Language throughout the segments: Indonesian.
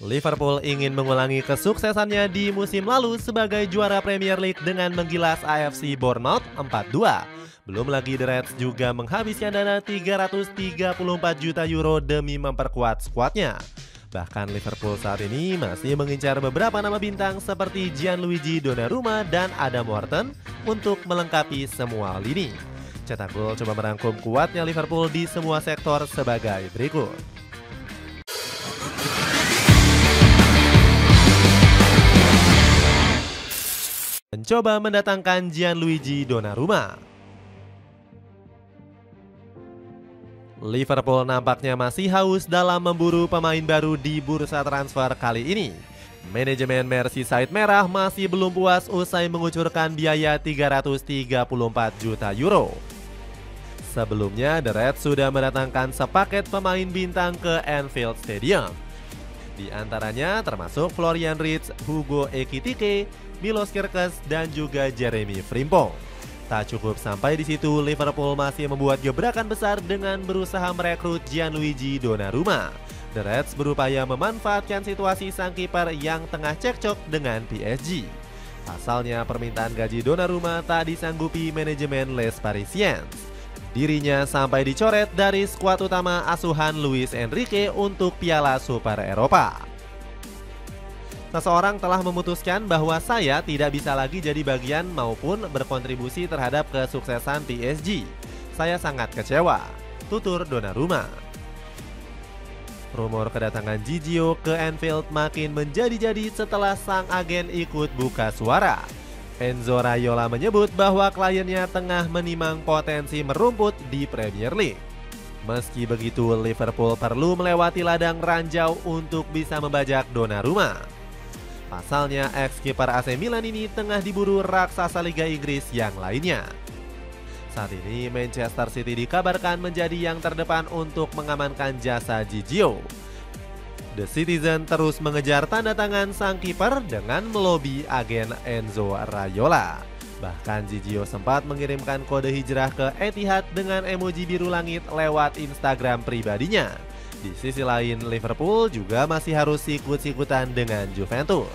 Liverpool ingin mengulangi kesuksesannya di musim lalu sebagai juara Premier League dengan menggilas AFC Bournemouth 4-2. Belum lagi The Reds juga menghabiskan dana 334 juta euro demi memperkuat skuadnya. Bahkan Liverpool saat ini masih mengincar beberapa nama bintang seperti Gianluigi Donnarumma dan Adam Wharton untuk melengkapi semua lini. Cetak Gol coba merangkum kuatnya Liverpool di semua sektor sebagai berikut. Mencoba mendatangkan Gianluigi Donnarumma. Liverpool nampaknya masih haus dalam memburu pemain baru di bursa transfer kali ini. Manajemen Merseyside Merah masih belum puas usai mengucurkan biaya 334 juta euro. Sebelumnya, The Reds sudah mendatangkan sepaket pemain bintang ke Anfield Stadium. Di antaranya termasuk Florian Wirtz, Hugo Ekitike, Milos Kerkez, dan juga Jeremy Frimpong. Tak cukup sampai di situ, Liverpool masih membuat gebrakan besar dengan berusaha merekrut Gianluigi Donnarumma. The Reds berupaya memanfaatkan situasi sang kiper yang tengah cekcok dengan PSG. Pasalnya permintaan gaji Donnarumma tak disanggupi manajemen Les Parisiens. Dirinya sampai dicoret dari skuad utama asuhan Luis Enrique untuk Piala Super Eropa. Seseorang telah memutuskan bahwa saya tidak bisa lagi jadi bagian maupun berkontribusi terhadap kesuksesan PSG. Saya sangat kecewa, tutur Donnarumma. Rumor kedatangan Gigio ke Anfield makin menjadi-jadi setelah sang agen ikut buka suara. Enzo Raiola menyebut bahwa kliennya tengah menimang potensi merumput di Premier League. Meski begitu, Liverpool perlu melewati ladang ranjau untuk bisa membajak Donnarumma. Pasalnya, ex-kiper AC Milan ini tengah diburu raksasa Liga Inggris yang lainnya. Saat ini, Manchester City dikabarkan menjadi yang terdepan untuk mengamankan jasa Gigio. The Citizen terus mengejar tanda tangan sang kiper dengan melobi agen Enzo Raiola. Bahkan Gigio sempat mengirimkan kode hijrah ke Etihad dengan emoji biru langit lewat Instagram pribadinya. Di sisi lain, Liverpool juga masih harus sikut-sikutan dengan Juventus.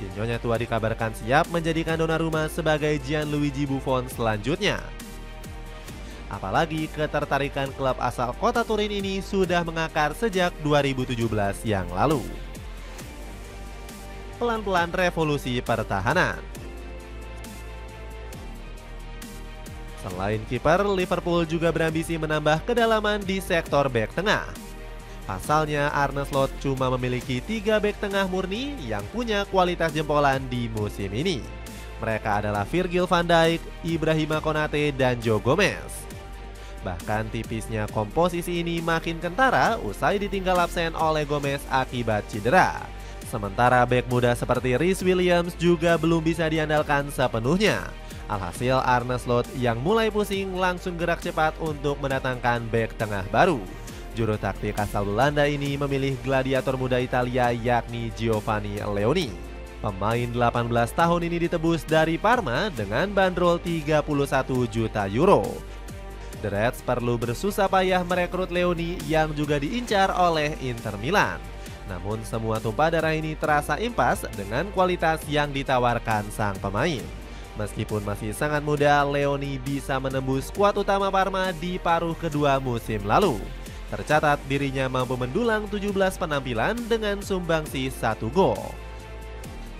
Si nyonya tua dikabarkan siap menjadikan Donnarumma sebagai Gianluigi Buffon selanjutnya. Apalagi ketertarikan klub asal kota Turin ini sudah mengakar sejak 2017 yang lalu. Pelan-pelan revolusi pertahanan. Selain kiper, Liverpool juga berambisi menambah kedalaman di sektor bek tengah. Pasalnya, Arne Slot cuma memiliki 3 bek tengah murni yang punya kualitas jempolan di musim ini. Mereka adalah Virgil van Dijk, Ibrahima Konate, dan Joe Gomez. Bahkan tipisnya komposisi ini makin kentara usai ditinggal absen oleh Gomez akibat cedera. Sementara bek muda seperti Rhys Williams juga belum bisa diandalkan sepenuhnya. Alhasil Arne Slot yang mulai pusing langsung gerak cepat untuk mendatangkan bek tengah baru. Juru taktik asal Belanda ini memilih gladiator muda Italia yakni Giovanni Leoni. Pemain 18 tahun ini ditebus dari Parma dengan bandrol 31 juta euro. The Reds perlu bersusah payah merekrut Leoni yang juga diincar oleh Inter Milan. Namun semua tumpah darah ini terasa impas dengan kualitas yang ditawarkan sang pemain. Meskipun masih sangat muda, Leoni bisa menembus skuad utama Parma di paruh kedua musim lalu. Tercatat dirinya mampu mendulang 17 penampilan dengan sumbangsi 1 gol.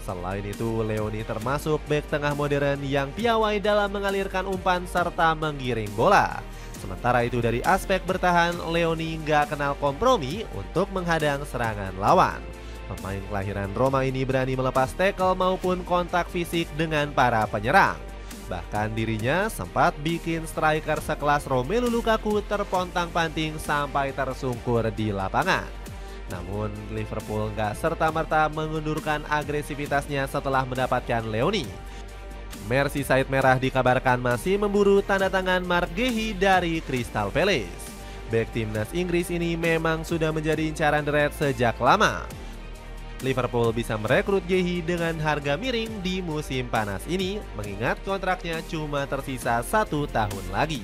Selain itu, Leoni termasuk bek tengah modern yang piawai dalam mengalirkan umpan serta menggiring bola. Sementara itu dari aspek bertahan, Leoni nggak kenal kompromi untuk menghadang serangan lawan. Pemain kelahiran Roma ini berani melepas tackle maupun kontak fisik dengan para penyerang. Bahkan dirinya sempat bikin striker sekelas Romelu Lukaku terpontang-panting sampai tersungkur di lapangan. Namun Liverpool nggak serta-merta mengundurkan agresivitasnya setelah mendapatkan Leoni. Merseyside Merah dikabarkan masih memburu tanda tangan Mark Guehi dari Crystal Palace. Bek timnas Inggris ini memang sudah menjadi incaran The Reds sejak lama. Liverpool bisa merekrut Guehi dengan harga miring di musim panas ini, mengingat kontraknya cuma tersisa 1 tahun lagi.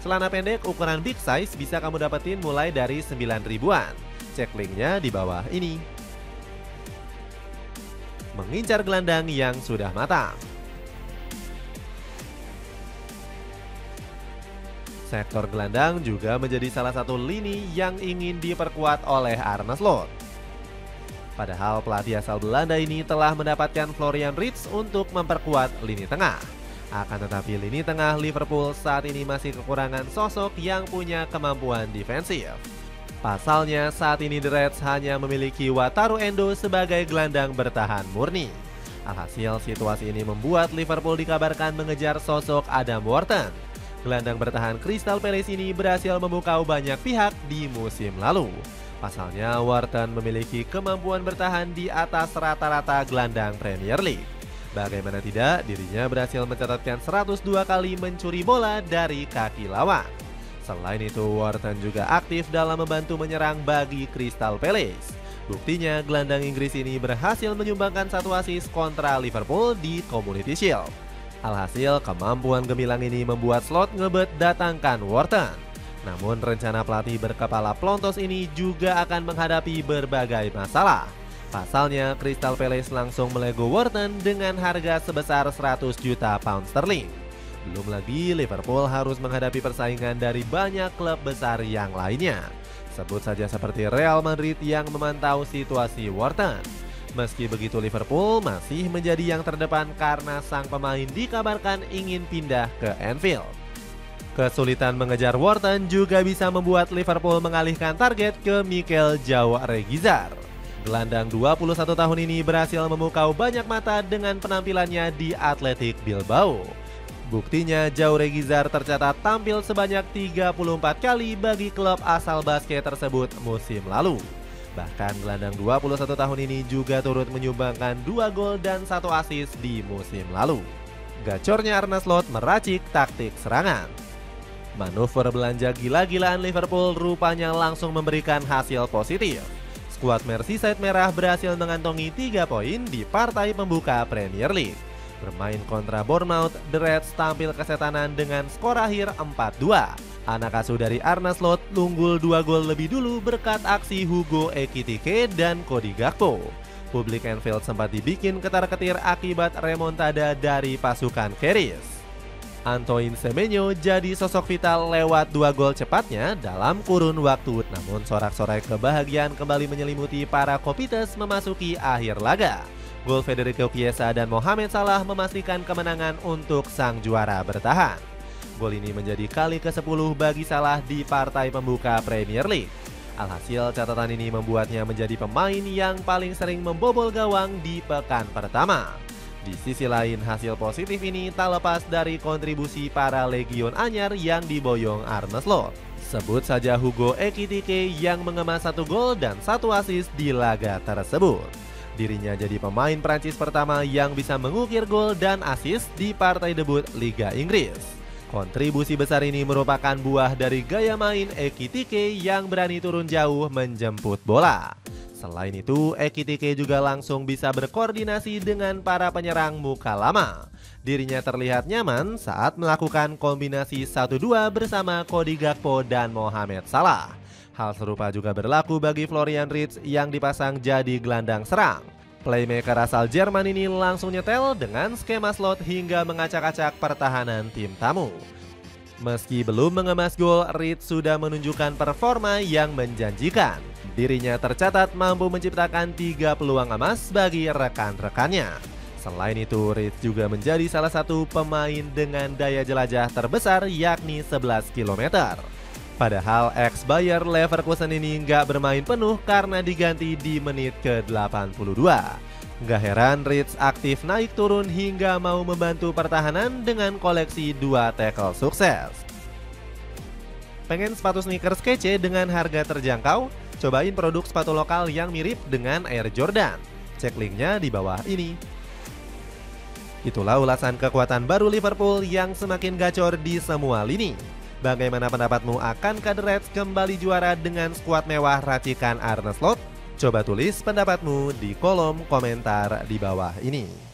Celana pendek ukuran big size bisa kamu dapetin mulai dari 9 ribuan. Cek linknya di bawah ini. Mengincar gelandang yang sudah matang. Sektor gelandang juga menjadi salah satu lini yang ingin diperkuat oleh Arne Slot. Padahal pelatih asal Belanda ini telah mendapatkan Florian Wirtz untuk memperkuat lini tengah. Akan tetapi lini tengah Liverpool saat ini masih kekurangan sosok yang punya kemampuan defensif. Pasalnya saat ini The Reds hanya memiliki Wataru Endo sebagai gelandang bertahan murni. Alhasil situasi ini membuat Liverpool dikabarkan mengejar sosok Adam Wharton. Gelandang bertahan Crystal Palace ini berhasil memukau banyak pihak di musim lalu. Pasalnya Wharton memiliki kemampuan bertahan di atas rata-rata gelandang Premier League. Bagaimana tidak, dirinya berhasil mencatatkan 102 kali mencuri bola dari kaki lawan. Selain itu, Wharton juga aktif dalam membantu menyerang bagi Crystal Palace. Buktinya, gelandang Inggris ini berhasil menyumbangkan 1 assist kontra Liverpool di Community Shield. Alhasil, kemampuan gemilang ini membuat Slot ngebet datangkan Wharton. Namun, rencana pelatih berkepala plontos ini juga akan menghadapi berbagai masalah. Pasalnya, Crystal Palace langsung melego Wharton dengan harga sebesar 100 juta pound sterling. Belum lagi, Liverpool harus menghadapi persaingan dari banyak klub besar yang lainnya. Sebut saja seperti Real Madrid yang memantau situasi Wharton. Meski begitu, Liverpool masih menjadi yang terdepan karena sang pemain dikabarkan ingin pindah ke Anfield. Kesulitan mengejar Wharton juga bisa membuat Liverpool mengalihkan target ke Mikel João Reguilón. Gelandang 21 tahun ini berhasil memukau banyak mata dengan penampilannya di Athletic Bilbao. Buktinya, João Reguilón tercatat tampil sebanyak 34 kali bagi klub asal basket tersebut musim lalu. Bahkan gelandang 21 tahun ini juga turut menyumbangkan 2 gol dan 1 assist di musim lalu. Gacornya Arne Slot meracik taktik serangan. Manuver belanja gila-gilaan Liverpool rupanya langsung memberikan hasil positif. Skuad Merseyside Merah berhasil mengantongi 3 poin di partai pembuka Premier League. Bermain kontra Bournemouth, The Reds tampil kesetanan dengan skor akhir 4-2. Anak asuh dari Arne Slot unggul 2 gol lebih dulu berkat aksi Hugo Ekitike dan Cody Gakpo. Publik Anfield sempat dibikin ketar-ketir akibat remontada dari pasukan Keris. Antoine Semenyo jadi sosok vital lewat 2 gol cepatnya dalam kurun waktu. Namun sorak-sorai kebahagiaan kembali menyelimuti para Kopites memasuki akhir laga. Gol Federico Chiesa dan Mohamed Salah memastikan kemenangan untuk sang juara bertahan. Gol ini menjadi kali ke-10 bagi Salah di partai pembuka Premier League. Alhasil, catatan ini membuatnya menjadi pemain yang paling sering membobol gawang di pekan pertama. Di sisi lain, hasil positif ini tak lepas dari kontribusi para legion anyar yang diboyong Arne Slot. Sebut saja Hugo Ekitike yang mengemas 1 gol dan 1 assist di laga tersebut. Dirinya jadi pemain Prancis pertama yang bisa mengukir gol dan assist di partai debut Liga Inggris. Kontribusi besar ini merupakan buah dari gaya main Ekitike yang berani turun jauh menjemput bola. Selain itu, Ekitike juga langsung bisa berkoordinasi dengan para penyerang muka lama. Dirinya terlihat nyaman saat melakukan kombinasi 1-2 bersama Cody Gakpo dan Mohamed Salah. Hal serupa juga berlaku bagi Florian Wirtz yang dipasang jadi gelandang serang. Playmaker asal Jerman ini langsung nyetel dengan skema Slot hingga mengacak-acak pertahanan tim tamu. Meski belum mengemas gol, Wirtz sudah menunjukkan performa yang menjanjikan. Dirinya tercatat mampu menciptakan 3 peluang emas bagi rekan-rekannya. Selain itu, Wirtz juga menjadi salah satu pemain dengan daya jelajah terbesar yakni 11 km. Padahal ex-Bayer Leverkusen ini nggak bermain penuh karena diganti di menit ke-82. Nggak heran Wirtz aktif naik turun hingga mau membantu pertahanan dengan koleksi 2 tackle sukses. Pengen sepatu sneakers kece dengan harga terjangkau? Cobain produk sepatu lokal yang mirip dengan Air Jordan. Cek linknya di bawah ini. Itulah ulasan kekuatan baru Liverpool yang semakin gacor di semua lini. Bagaimana pendapatmu, akankah The Reds kembali juara dengan skuad mewah racikan Arne Slot? Coba tulis pendapatmu di kolom komentar di bawah ini.